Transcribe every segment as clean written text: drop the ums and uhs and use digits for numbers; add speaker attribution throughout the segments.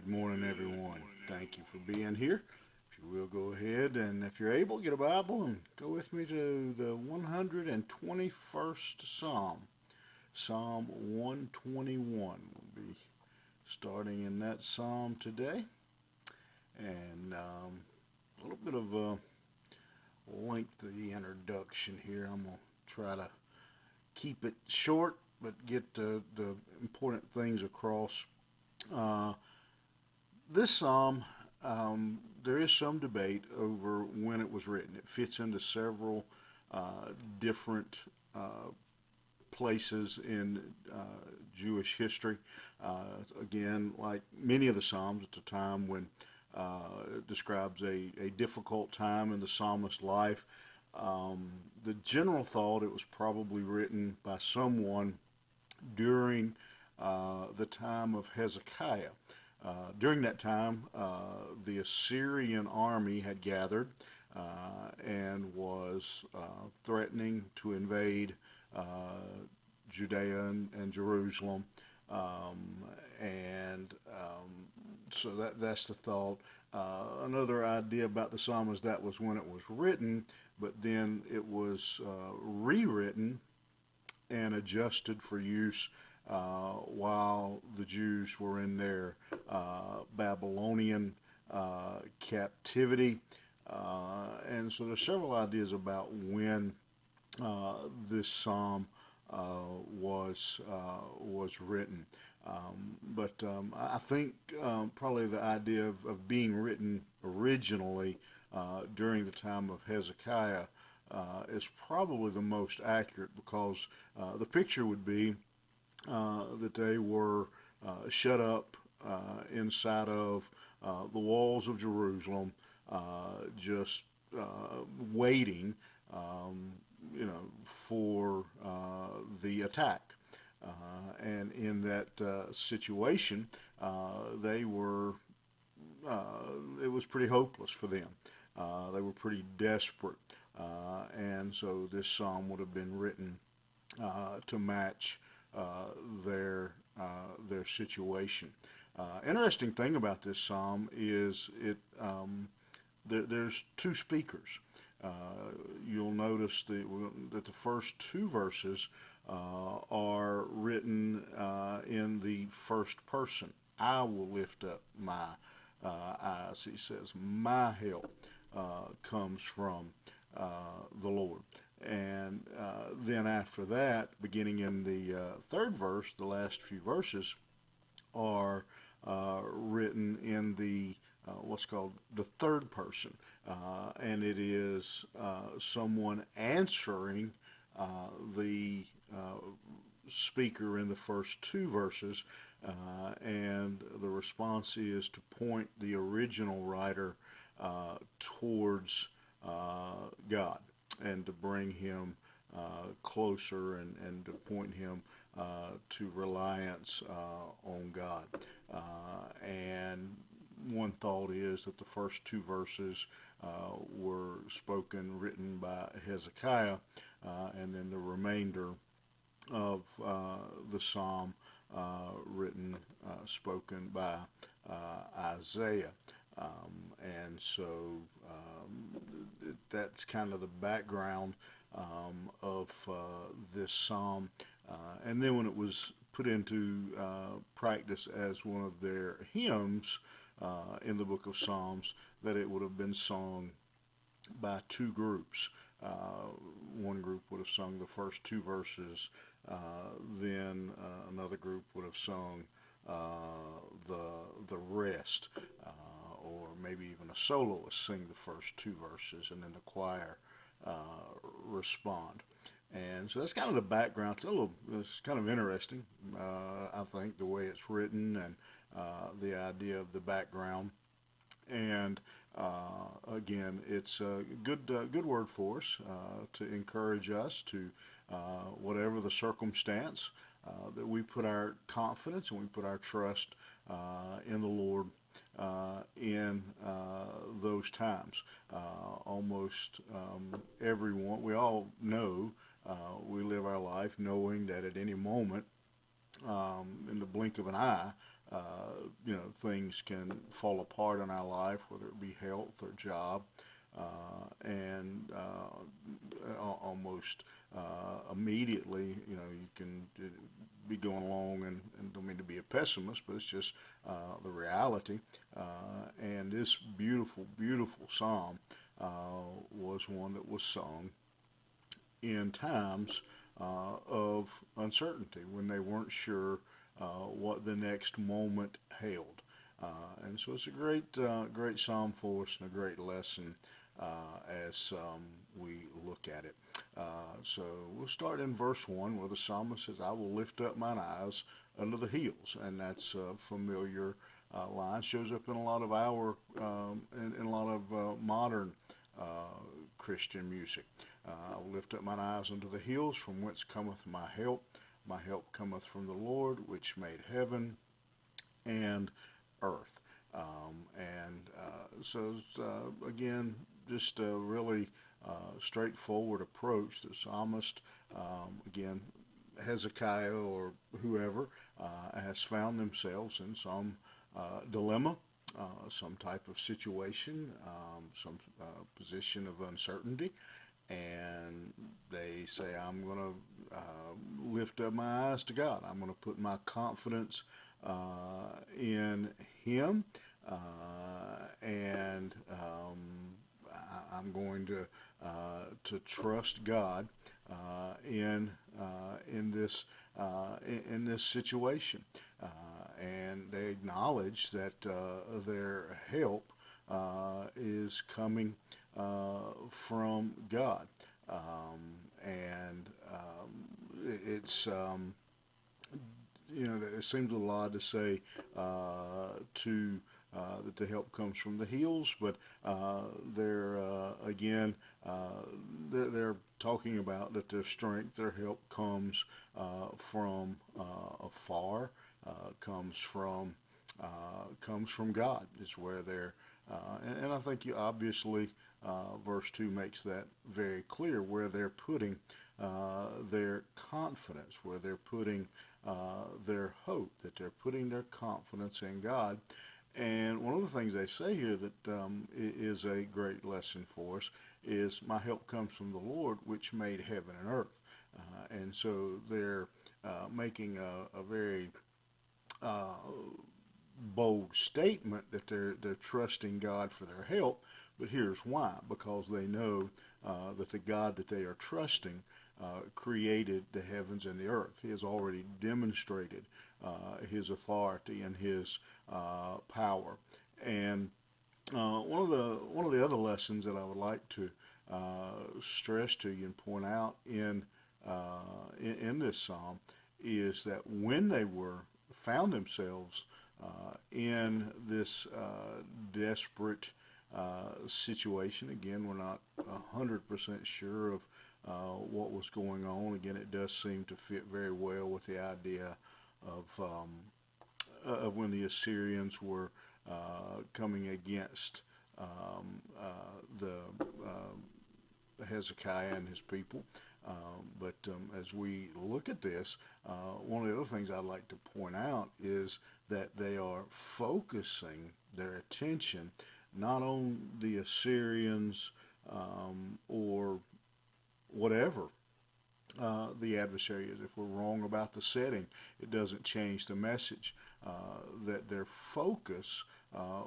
Speaker 1: Good morning, everyone. Thank you for being here. If you will, go ahead and if you're able, get a Bible and go with me to the 121st Psalm. Psalm 121. We'll be starting in that psalm today. And a little bit of a lengthy introduction here. I'm going to try to keep it short but get the important things across. Uh, this psalm, there is some debate over when it was written. It fits into several different places in Jewish history. Again, like many of the psalms at the time when it describes a difficult time in the psalmist's life. The general thought it was probably written by someone during the time of Hezekiah. During that time, the Assyrian army had gathered and was threatening to invade uh, Judea and Jerusalem. Um, and that's the thought. Another idea about the psalm is that was when it was written, but then it was rewritten and adjusted for use while the Jews were in their Babylonian captivity. And so there's several ideas about when this psalm was written. But I think probably the idea of being written originally during the time of Hezekiah is probably the most accurate because the picture would be that they were shut up inside of the walls of Jerusalem, just waiting, for the attack. And in that situation, they were, it was pretty hopeless for them. They were pretty desperate. And so this psalm would have been written to match their situation. Interesting thing about this psalm is there's two speakers. Uh, you'll notice that the first two verses are written in the first person. I will lift up my eyes. He says, my help comes from the Lord. And then after that, beginning in the third verse, the last few verses are written in the what's called the third person, and it is someone answering the speaker in the first two verses, and the response is to point the original writer towards God and to bring him closer and to point him to reliance on God. And one thought is that the first two verses were spoken, written by Hezekiah, and then the remainder of the psalm written, spoken by Isaiah. And so that's kind of the background of this psalm. And then when it was put into practice as one of their hymns in the book of Psalms, that it would have been sung by two groups. One group would have sung the first two verses, then another group would have sung the rest, or maybe even a soloist sing the first two verses, and then the choir respond. And so that's kind of the background. It's kind of interesting, I think, the way it's written and the idea of the background. And again, it's a good word for us to encourage us to, whatever the circumstance, that we put our confidence and we put our trust in the Lord in those times. Almost everyone, we all know, we live our life knowing that at any moment in the blink of an eye, things can fall apart in our life, whether it be health or job, and almost immediately, you can be going along, and don't mean to be a pessimist, but it's just the reality. And this beautiful, beautiful psalm was one that was sung in times of uncertainty when they weren't sure what the next moment held. And so it's a great psalm for us and a great lesson as we look at it. So we'll start in verse 1 where the psalmist says, I will lift up mine eyes unto the hills. And that's a familiar line. Shows up in a lot of in a lot of modern Christian music. I will lift up mine eyes unto the hills, from whence cometh my help. My help cometh from the Lord, which made heaven and earth. So again, just a really straightforward approach. The psalmist, again, Hezekiah or whoever, has found themselves in some dilemma, some type of situation, some position of uncertainty, and they say, I'm going to lift up my eyes to God. I'm going to put my confidence in Him, and I'm going to trust God in this situation, and they acknowledge that their help is coming from God, and it's it seems a lot to say to that the help comes from the hills, but they're again they're talking about that their strength, their help from afar, comes from God. Is where they're and I think you obviously verse 2 makes that very clear, where they're putting their confidence, where they're putting their hope, that they're putting their confidence in God. And one of the things they say here that is a great lesson for us is, my help comes from the Lord, which made heaven and earth. And so they're making a very bold statement that they're trusting God for their help. But here's why: because they know that the God that they are trusting created the heavens and the earth. He has already demonstrated His authority and His power. And one of the other lessons that I would like to stress to you and point out in this psalm is that when they found themselves in this desperate situation. Again, we're not 100% sure of what was going on. Again, it does seem to fit very well with the idea of when the Assyrians were coming against the Hezekiah and his people. But as we look at this, one of the other things I'd like to point out is that they are focusing their attention not on the Assyrians or whatever the adversary is. If we're wrong about the setting, it doesn't change the message. That their focus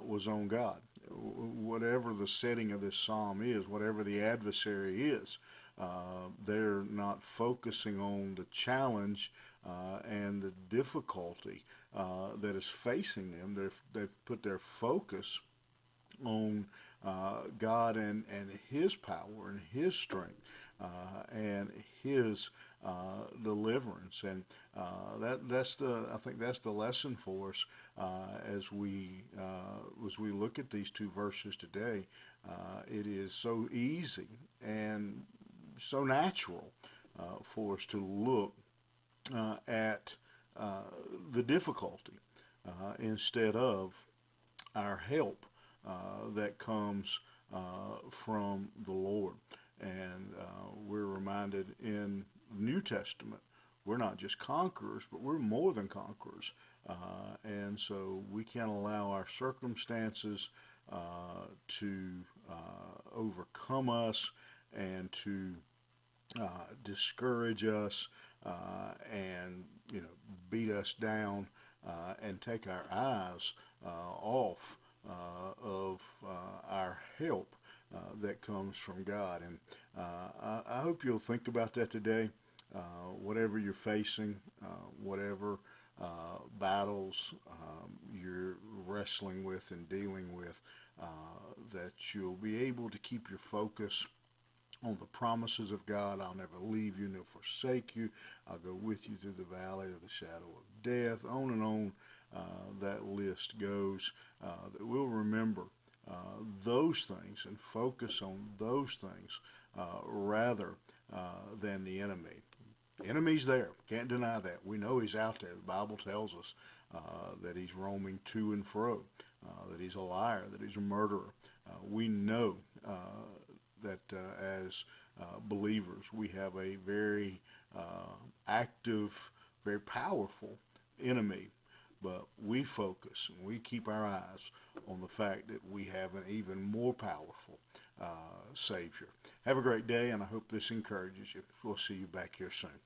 Speaker 1: was on God. Whatever the setting of this psalm is, whatever the adversary is, they're not focusing on the challenge and the difficulty that is facing them. They've put their focus on God and His power and His strength and His deliverance, and I think that's the lesson for us as we look at these two verses today. It is so easy and so natural for us to look at the difficulty instead of our help that comes from the Lord. And we're reminded in the New Testament we're not just conquerors, but we're more than conquerors. And so we can't allow our circumstances to overcome us and to discourage us and beat us down and take our eyes off of our help that comes from God. And I hope you'll think about that today. Whatever you're facing, whatever battles you're wrestling with and dealing with, that you'll be able to keep your focus on the promises of God. I'll never leave you nor forsake you. I'll go with you through the valley of the shadow of death. On and on that list goes. That we'll remember those things and focus on those things rather than the enemy. The enemy's there. Can't deny that. We know he's out there. The Bible tells us that he's roaming to and fro, that he's a liar, that he's a murderer. We know that as believers, we have a very active, very powerful enemy. But we focus and we keep our eyes on the fact that we have an even more powerful Savior. Have a great day, and I hope this encourages you. We'll see you back here soon.